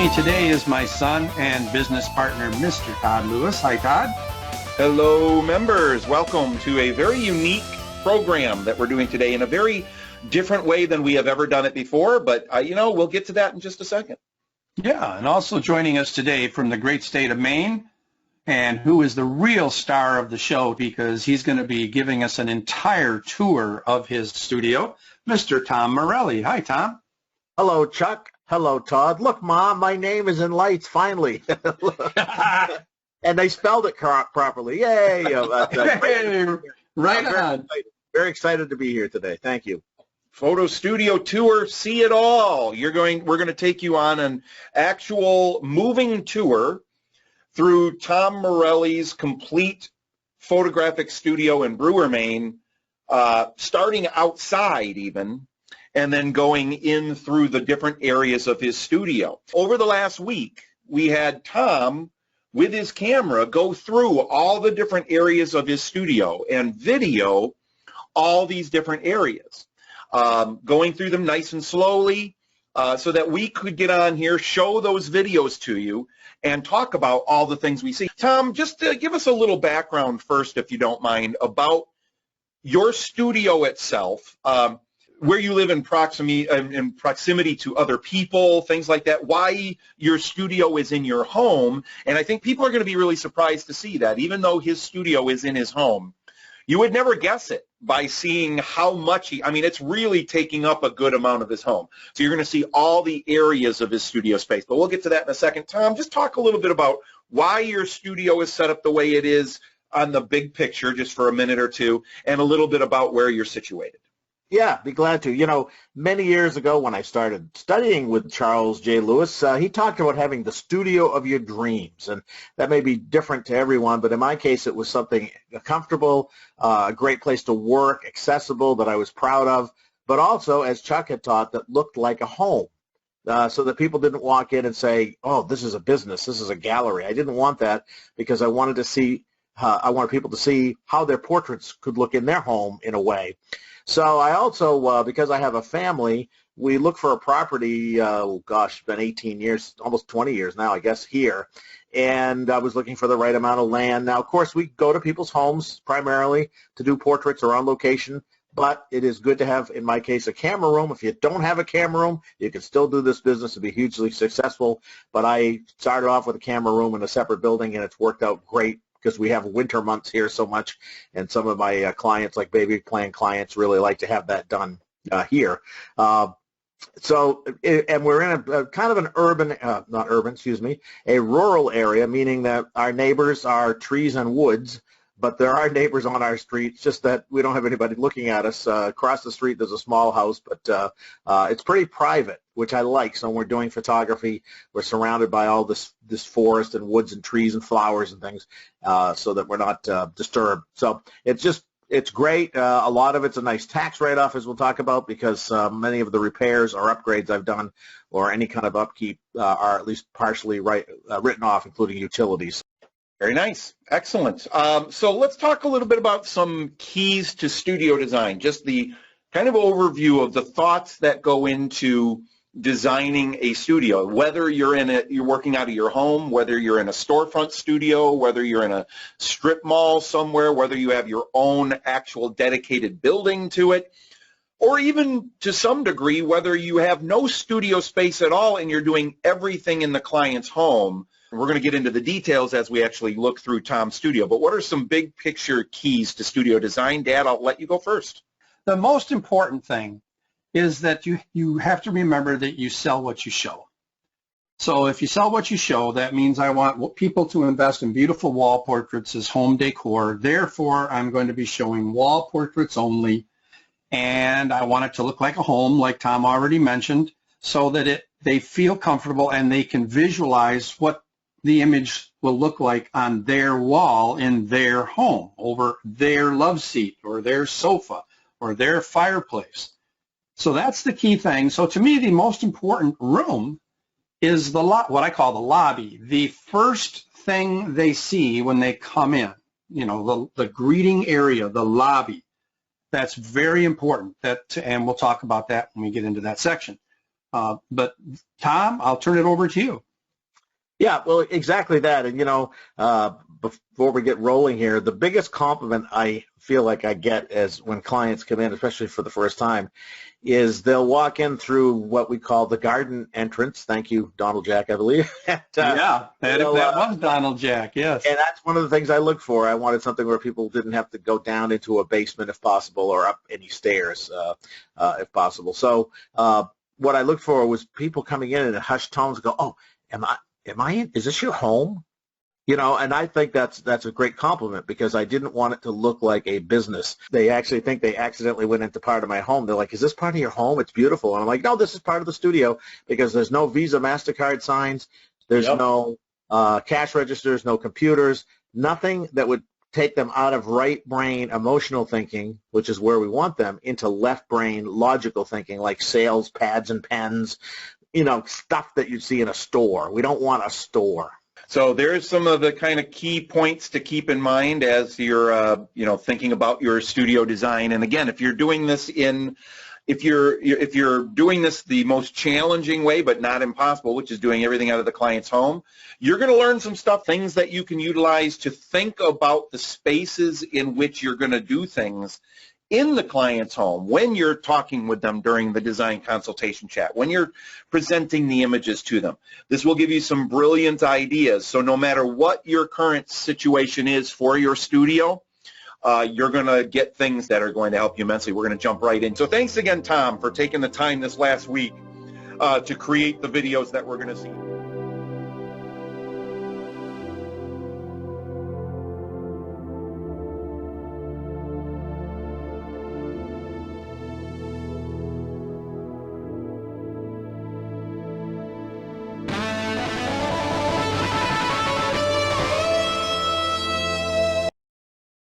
me today is my son and business partner, Mr. Todd Lewis. Hi, Todd. Hello, members. Welcome to a very unique program that we're doing today in a very different way than we have ever done it before, but, we'll get to that in just a second. Yeah, and also joining us today from the great state of Maine, and who is the real star of the show because he's going to be giving us an entire tour of his studio, Mr. Tom Morelli. Hi, Tom. Hello, Chuck. Hello, Todd. Look, Mom, my name is in lights, finally. And they spelled it properly. Yay. Right on. Very excited to be here today. Thank you. Photo studio tour, see it all. We're going to take you on an actual moving tour through Tom Morelli's complete photographic studio in Brewer, Maine, starting outside even, and then going in through the different areas of his studio. Over the last week, we had Tom with his camera go through all the different areas of his studio and video all these different areas, going through them nice and slowly so that we could get on here, show those videos to you, and talk about all the things we see. Tom, just give us a little background first, if you don't mind, about your studio itself, where you live in proximity to other people, things like that, why your studio is in your home. And I think people are going to be really surprised to see that, even though his studio is in his home. You would never guess it by seeing how much it's really taking up a good amount of his home. So you're going to see all the areas of his studio space. But we'll get to that in a second. Tom, just talk a little bit about why your studio is set up the way it is on the big picture, just for a minute or two, and a little bit about where you're situated. Yeah, be glad to. Many years ago when I started studying with Charles J. Lewis, he talked about having the studio of your dreams, and that may be different to everyone, but in my case it was something comfortable, a great place to work, accessible, that I was proud of, but also, as Chuck had taught, that looked like a home. So that people didn't walk in and say, oh, this is a business, this is a gallery. I didn't want that because I wanted people to see how their portraits could look in their home in a way. So I also, because I have a family, we look for a property, it's been 18 years, almost 20 years now, I guess, here. And I was looking for the right amount of land. Now, of course, we go to people's homes primarily to do portraits or on location, but it is good to have, in my case, a camera room. If you don't have a camera room, you can still do this business and be hugely successful. But I started off with a camera room in a separate building, and it's worked out great, because we have winter months here so much, and some of my clients, like baby plan clients, really like to have that done here. And we're in a kind of an a rural area, meaning that our neighbors are trees and woods, but there are neighbors on our street, it's just that we don't have anybody looking at us. Across the street there's a small house, but it's pretty private, which I like. So when we're doing photography, we're surrounded by all this forest and woods and trees and flowers and things, so that we're not disturbed. So it's great. A lot of it's a nice tax write-off, as we'll talk about, because many of the repairs or upgrades I've done or any kind of upkeep are at least partially written off, including utilities. Very nice. Excellent. So let's talk a little bit about some keys to studio design, just the kind of overview of the thoughts that go into designing a studio, whether you're working out of your home, whether you're in a storefront studio, whether you're in a strip mall somewhere, whether you have your own actual dedicated building to it, or even to some degree, whether you have no studio space at all and you're doing everything in the client's home. We're going to get into the details as we actually look through Tom's studio, but what are some big picture keys to studio design? Dad, I'll let you go first. The most important thing is that you have to remember that you sell what you show. So if you sell what you show, that means I want people to invest in beautiful wall portraits as home decor. Therefore, I'm going to be showing wall portraits only, and I want it to look like a home, like Tom already mentioned, so that they feel comfortable and they can visualize what the image will look like on their wall in their home, over their love seat or their sofa or their fireplace. So that's the key thing. So to me, the most important room is what I call the lobby, the first thing they see when they come in, the greeting area, the lobby. That's very important, and we'll talk about that when we get into that section. But Tom, I'll turn it over to you. Yeah, well, exactly that. And, before we get rolling here, the biggest compliment I feel like I get as when clients come in, especially for the first time, is they'll walk in through what we call the garden entrance. Thank you, Donald Jack, I believe. And, Yeah, that was Donald Jack, yes. and that's one of the things I look for. I wanted something where people didn't have to go down into a basement if possible, or up any stairs if possible. So what I looked for was people coming in hushed tones go, "Oh, am I in? Is this your home?" And I think that's a great compliment, because I didn't want it to look like a business. They actually think they accidentally went into part of my home. They're like, "Is this part of your home? It's beautiful." And I'm like, "No, this is part of the studio," because there's no Visa, MasterCard signs. There's no cash registers, no computers, nothing that would take them out of right brain emotional thinking, which is where we want them, into left brain logical thinking, like sales, pads and pens, stuff that you'd see in a store. We don't want a store. So there's some of the kind of key points to keep in mind as you're, thinking about your studio design. And again, if you're doing this if you're doing this the most challenging way, but not impossible, which is doing everything out of the client's home, you're going to learn some stuff, things that you can utilize to think about the spaces in which you're going to do things in the client's home when you're talking with them during the design consultation chat, when you're presenting the images to them. This will give you some brilliant ideas. So no matter what your current situation is for your studio, you're going to get things that are going to help you immensely. We're going to jump right in. So thanks again, Tom, for taking the time this last week to create the videos that we're going to see.